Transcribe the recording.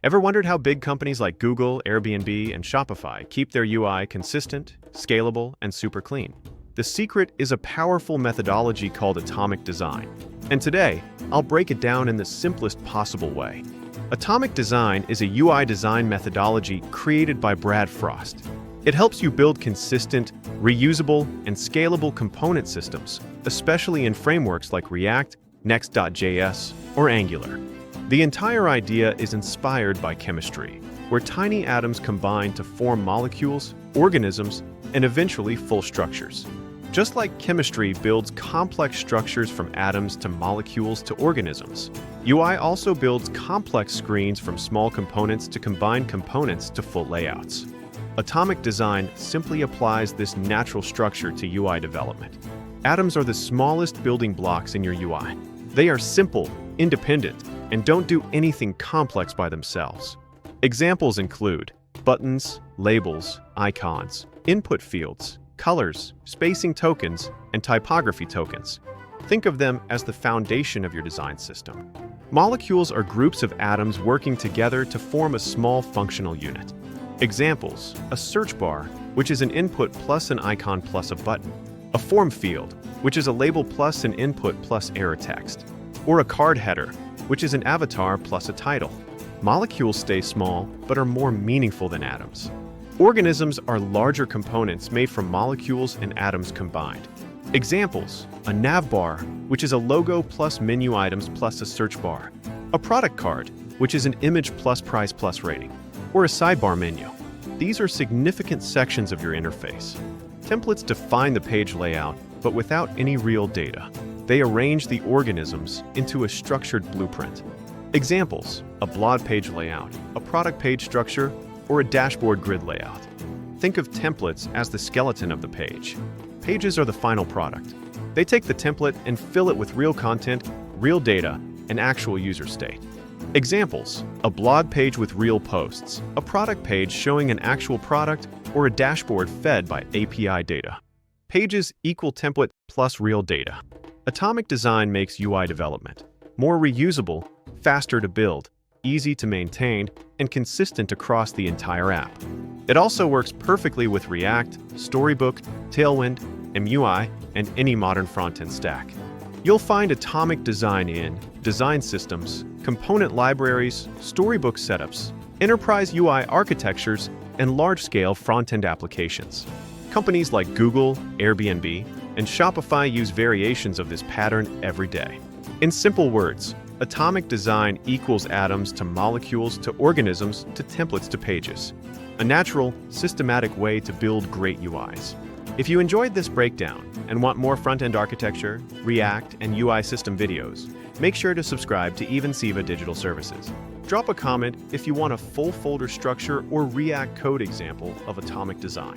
Ever wondered how big companies like Google, Airbnb, and Shopify keep their UI consistent, scalable, and super clean? The secret is a powerful methodology called atomic design. And today, I'll break it down in the simplest possible way. Atomic design is a UI design methodology created by Brad Frost. It helps you build consistent, reusable, and scalable component systems, especially in frameworks like React, Next.js, or Angular. The entire idea is inspired by chemistry, where tiny atoms combine to form molecules, organisms, and eventually full structures. Just like chemistry builds complex structures from atoms to molecules to organisms, UI also builds complex screens from small components to combined components to full layouts. Atomic design simply applies this natural structure to UI development. Atoms are the smallest building blocks in your UI. They are simple, independent, and don't do anything complex by themselves. Examples include buttons, labels, icons, input fields, colors, spacing tokens, and typography tokens. Think of them as the foundation of your design system. Molecules are groups of atoms working together to form a small functional unit. Examples: a search bar, which is an input plus an icon plus a button. A form field, which is a label plus an input plus error text. Or a card header, which is an avatar plus a title. Molecules stay small, but are more meaningful than atoms. Organisms are larger components made from molecules and atoms combined. Examples: a navbar, which is a logo plus menu items plus a search bar. A product card, which is an image plus price plus rating. Or a sidebar menu. These are significant sections of your interface. Templates define the page layout, but without any real data. They arrange the organisms into a structured blueprint. Examples: a blog page layout, a product page structure, or a dashboard grid layout. Think of templates as the skeleton of the page. Pages are the final product. They take the template and fill it with real content, real data, and actual user state. Examples: a blog page with real posts, a product page showing an actual product, or a dashboard fed by API data. Pages equal template plus real data. Atomic design makes UI development more reusable, faster to build, easy to maintain, and consistent across the entire app. It also works perfectly with React, Storybook, Tailwind, MUI, and any modern frontend stack. You'll find atomic design in design systems, component libraries, Storybook setups, enterprise UI architectures, and large-scale frontend applications. Companies like Google, Airbnb, and Shopify use variations of this pattern every day. In simple words, atomic design equals atoms to molecules to organisms to templates to pages. A natural, systematic way to build great UIs. If you enjoyed this breakdown and want more front-end architecture, React, and UI system videos, make sure to subscribe to Even Siva Digital Services. Drop a comment if you want a full folder structure or React code example of atomic design.